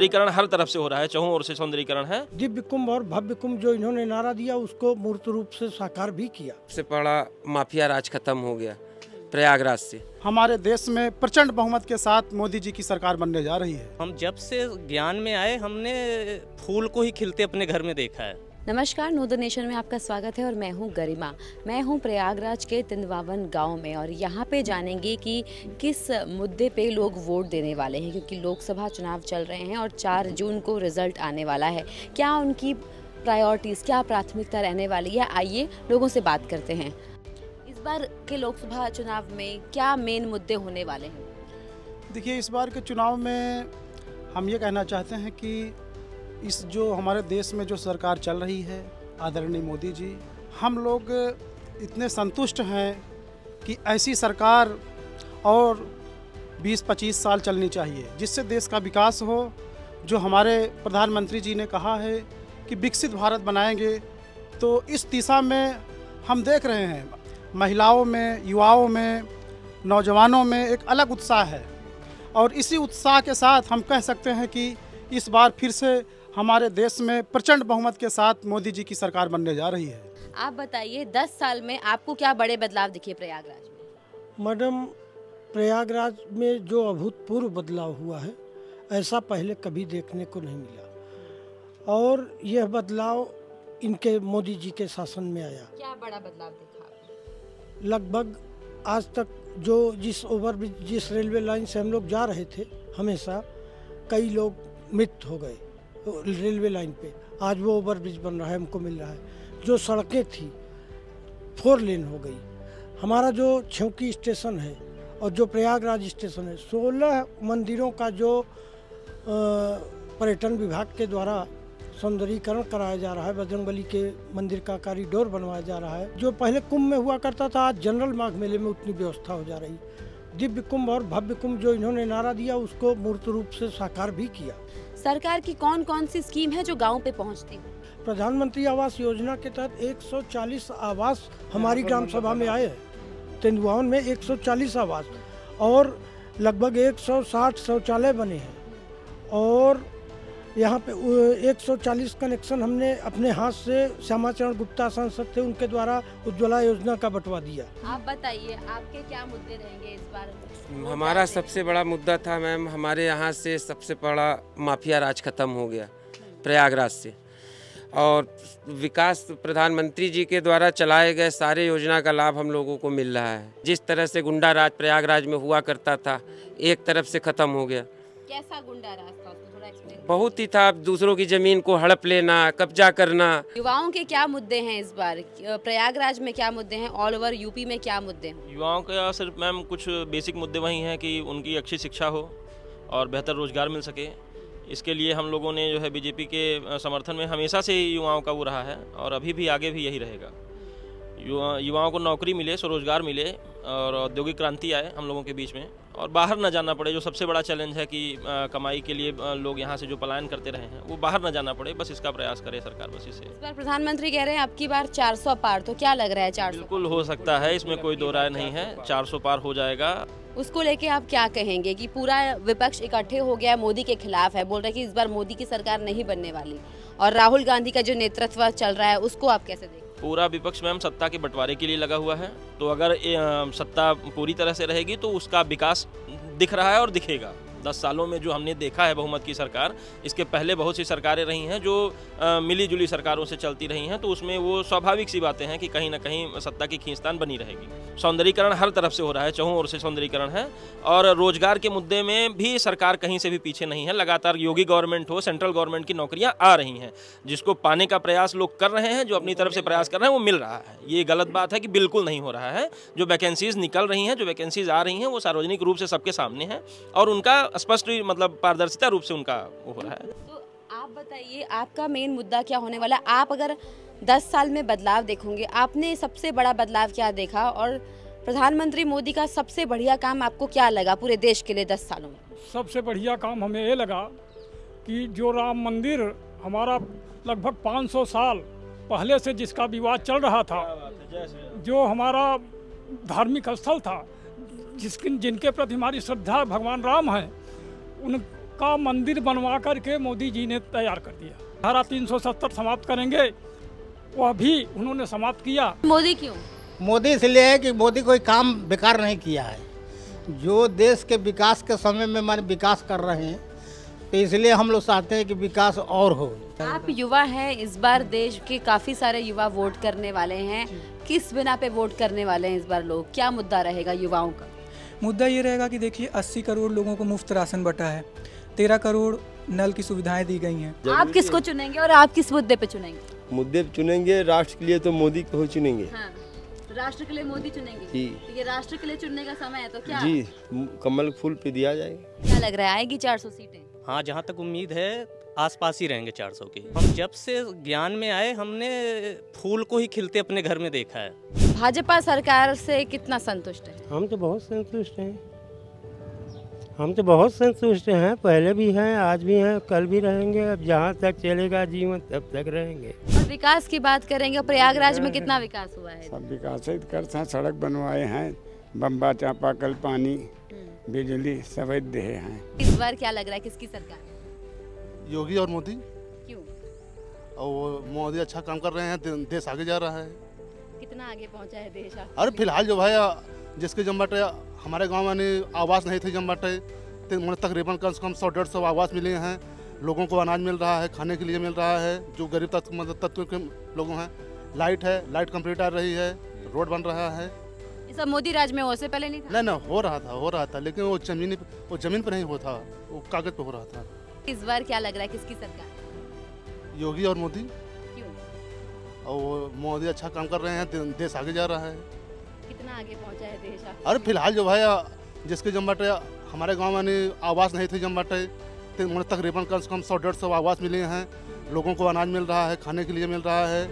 सौंदर्यीकरण हर तरफ से हो रहा है, चहुं ओर से सौंदर्यीकरण है। दिव्य कुंभ और भव्य कुंभ जो इन्होंने नारा दिया उसको मूर्त रूप से साकार भी किया। सबसे बड़ा माफिया राज खत्म हो गया प्रयागराज से। हमारे देश में प्रचंड बहुमत के साथ मोदी जी की सरकार बनने जा रही है। हम जब से ज्ञान में आए हमने फूल को ही खिलते अपने घर में देखा है। नमस्कार, नूतन नेशन में आपका स्वागत है और मैं हूं गरिमा। मैं हूं प्रयागराज के तिंदवावन गांव में और यहां पे जानेंगे कि किस मुद्दे पे लोग वोट देने वाले हैं, क्योंकि लोकसभा चुनाव चल रहे हैं और 4 जून को रिजल्ट आने वाला है। क्या उनकी प्रायोरिटीज़, क्या प्राथमिकता रहने वाली है, आइए लोगों से बात करते हैं। इस बार के लोकसभा चुनाव में क्या मेन मुद्दे होने वाले हैं? देखिए, इस बार के चुनाव में हम ये कहना चाहते हैं कि इस जो हमारे देश में जो सरकार चल रही है आदरणीय मोदी जी, हम लोग इतने संतुष्ट हैं कि ऐसी सरकार और 20-25 साल चलनी चाहिए जिससे देश का विकास हो। जो हमारे प्रधानमंत्री जी ने कहा है कि विकसित भारत बनाएंगे, तो इस दिशा में हम देख रहे हैं महिलाओं में, युवाओं में, नौजवानों में एक अलग उत्साह है और इसी उत्साह के साथ हम कह सकते हैं कि इस बार फिर से हमारे देश में प्रचंड बहुमत के साथ मोदी जी की सरकार बनने जा रही है। आप बताइए, 10 साल में आपको क्या बड़े बदलाव दिखे प्रयागराज में? मैडम, प्रयागराज में जो अभूतपूर्व बदलाव हुआ है ऐसा पहले कभी देखने को नहीं मिला और यह बदलाव इनके मोदी जी के शासन में आया। क्या बड़ा बदलाव देखा आपने? लगभग आज तक जो जिस रेलवे लाइन से हम लोग जा रहे थे, हमेशा कई लोग मृत हो गए रेलवे लाइन पे। आज वो ओवरब्रिज बन रहा है, हमको मिल रहा है। जो सड़कें थी 4 लेन हो गई। हमारा जो छेवकी स्टेशन है और जो प्रयागराज स्टेशन है, 16 मंदिरों का जो पर्यटन विभाग के द्वारा सौंदर्यीकरण कराया जा रहा है। बजरंगबली के मंदिर का कॉरिडोर बनवाया जा रहा है। जो पहले कुंभ में हुआ करता था, आज जनरल माघ मेले में उतनी व्यवस्था हो जा रही। दिव्य कुंभ और भव्य कुंभ जो इन्होंने नारा दिया उसको मूर्त रूप से साकार भी किया। सरकार की कौन कौन सी स्कीम है जो गाँव पे पहुँचती है? प्रधानमंत्री आवास योजना के तहत 140 आवास हमारी ग्राम सभा में आए हैं। तिंदवावन में 140 आवास और लगभग 160 शौचालय बने हैं और यहाँ पे 140 कनेक्शन हमने अपने हाथ से श्यामाचरण गुप्ता सांसद थे, उनके द्वारा उज्ज्वला योजना का बंटवा दिया। आप बताइए, आपके क्या मुद्दे रहेंगे इस बार? हमारा सबसे बड़ा मुद्दा था मैम, हमारे यहाँ से सबसे बड़ा माफिया राज खत्म हो गया प्रयागराज से और विकास प्रधानमंत्री जी के द्वारा चलाए गए सारे योजना का लाभ हम लोगों को मिल रहा है। जिस तरह से गुंडा राज प्रयागराज में हुआ करता था, एक तरफ से खत्म हो गया। कैसा गुंडा राज था, उसको थोड़ा एक्सप्लेन। बहुत ही था, दूसरों की जमीन को हड़प लेना, कब्जा करना। युवाओं के क्या मुद्दे हैं इस बार? प्रयागराज में क्या मुद्दे हैं? ऑल ओवर यूपी में क्या मुद्दे हैं? युवाओं का सिर्फ मैम कुछ बेसिक मुद्दे वही हैं कि उनकी अच्छी शिक्षा हो और बेहतर रोजगार मिल सके। इसके लिए हम लोगों ने जो है बीजेपी के समर्थन में हमेशा से ही युवाओं का वो रहा है और अभी भी आगे भी यही रहेगा। युवाओं को नौकरी मिले, स्वरोजगार मिले और औद्योगिक क्रांति आए हम लोगों के बीच में और बाहर न जाना पड़े। जो सबसे बड़ा चैलेंज है कि कमाई के लिए लोग यहाँ से जो पलायन करते रहे हैं वो बाहर न जाना पड़े, बस इसका प्रयास करे सरकार। बस इसे इस बार प्रधानमंत्री कह रहे हैं अब की बार 400 पार, तो क्या लग रहा है? 400 बिल्कुल हो सकता है, इसमें कोई दो राय नहीं है। 400 पार हो जाएगा। उसको लेके आप क्या कहेंगे कि पूरा विपक्ष इकट्ठे हो गया मोदी के खिलाफ है, बोल रहे कि इस बार मोदी की सरकार नहीं बनने वाली और राहुल गांधी का जो नेतृत्व चल रहा है उसको आप कैसे देखते? पूरा विपक्ष मैम सत्ता के बंटवारे के लिए लगा हुआ है, तो अगर सत्ता पूरी तरह से रहेगी तो उसका विकास दिख रहा है और दिखेगा। 10 सालों में जो हमने देखा है बहुमत की सरकार, इसके पहले बहुत सी सरकारें रही हैं जो मिली जुली सरकारों से चलती रही हैं, तो उसमें वो स्वाभाविक सी बातें हैं कि कहीं ना कहीं सत्ता की खींचतान बनी रहेगी। सौंदर्यीकरण हर तरफ से हो रहा है, चहुं ओर से सौंदर्यीकरण है और रोजगार के मुद्दे में भी सरकार कहीं से भी पीछे नहीं है। लगातार योगी गवर्नमेंट हो, सेंट्रल गवर्नमेंट की नौकरियां आ रही हैं, जिसको पाने का प्रयास लोग कर रहे हैं, जो अपनी तरफ से प्रयास कर रहे हैं वो मिल रहा है। ये गलत बात है कि बिल्कुल नहीं हो रहा है। जो वैकेंसीज निकल रही हैं, जो वैकेंसीज आ रही हैं, वो सार्वजनिक रूप से सबके सामने है और उनका स्पष्ट मतलब पारदर्शिता रूप से उनका वो हो रहा है। तो आप बताइए, आपका मेन मुद्दा क्या होने वाला है? आप अगर 10 साल में बदलाव देखोगे, आपने सबसे बड़ा बदलाव क्या देखा और प्रधानमंत्री मोदी का सबसे बढ़िया काम आपको क्या लगा पूरे देश के लिए 10 सालों में? सबसे बढ़िया काम हमें ये लगा कि जो राम मंदिर हमारा लगभग 500 साल पहले से जिसका विवाद चल रहा था, जो हमारा धार्मिक स्थल था, जिनके प्रति हमारी श्रद्धा भगवान राम हैं, का मंदिर बनवा करके मोदी जी ने तैयार कर दिया। धारा 370 समाप्त करेंगे, वह भी उन्होंने समाप्त किया। मोदी क्यों? मोदी इसलिए है कि मोदी कोई काम बेकार नहीं किया है। जो देश के विकास के समय में माने विकास कर रहे हैं, तो इसलिए हम लोग चाहते हैं कि विकास और हो। आप युवा हैं, इस बार देश के काफी सारे युवा वोट करने वाले हैं। किस बिना पे वोट करने वाले हैं इस बार लोग? क्या मुद्दा रहेगा युवाओं का? मुद्दा ये रहेगा कि देखिए 80 करोड़ लोगों को मुफ्त राशन बटा है, 13 करोड़ नल की सुविधाएं दी गई हैं। आप किसको चुनेंगे और आप किस मुद्दे पे चुनेंगे? मुद्दे पे चुनेंगे, राष्ट्र के लिए तो मोदी को चुनेंगे। हाँ, राष्ट्र के लिए मोदी चुनेंगे जी। तो ये राष्ट्र के लिए चुनने का समय है, तो क्या जी कमल फूल पे दिया जाएगा। क्या लग रहा है, आएगी 400 सीटें? हाँ, जहाँ तक उम्मीद है आसपास ही रहेंगे 400 के। हम जब से ज्ञान में आए हमने फूल को ही खिलते अपने घर में देखा है। भाजपा सरकार से कितना संतुष्ट है? हम तो बहुत संतुष्ट हैं। हम तो बहुत संतुष्ट हैं, पहले भी हैं, आज भी हैं, कल भी रहेंगे। अब जहाँ तक चलेगा जीवन तब तक रहेंगे। और विकास की बात करेंगे, प्रयागराज में कितना विकास हुआ है? सब विकास करते हैं, सड़क बनवाए हैं, बम्बा चापाकल, पानी, बिजली सब दे हैं। इस बार क्या लग रहा है, किसकी सरकार? योगी और मोदी। क्यों? और मोदी अच्छा काम कर रहे हैं, देश आगे जा रहा है। कितना आगे पहुंचा है देश? अरे फिलहाल जो भाई जिसके जम्बाटे हमारे गांव में आवास नहीं थे जम्बाटे, तो तकरीबन कम से कम 100-150 आवास मिले हैं। लोगों को अनाज मिल रहा है, खाने के लिए मिल रहा है। जो गरीब तत्व के लोगों हैं, लाइट है, लाइट कंप्लीट आ रही है, रोड बन रहा है। ये सब मोदी राज में हो से पहले नहीं था? नहीं, हो रहा था, लेकिन वो जमीन पर नहीं होता, वो कागज पे हो रहा था। इस बार क्या लग रहा है, किसकी सरकार? योगी और मोदी। क्यों? और मोदी अच्छा काम कर रहे हैं, देश आगे जा रहा है। कितना आगे पहुंचा है देश? अरे फिलहाल जो भाई जिसके जम्बाटे हमारे गांव में आवास नहीं थे जम्बाटे, तो तकरीबन कम से कम 100-150 आवास मिले हैं। लोगों को अनाज मिल रहा है, खाने के लिए मिल रहा है।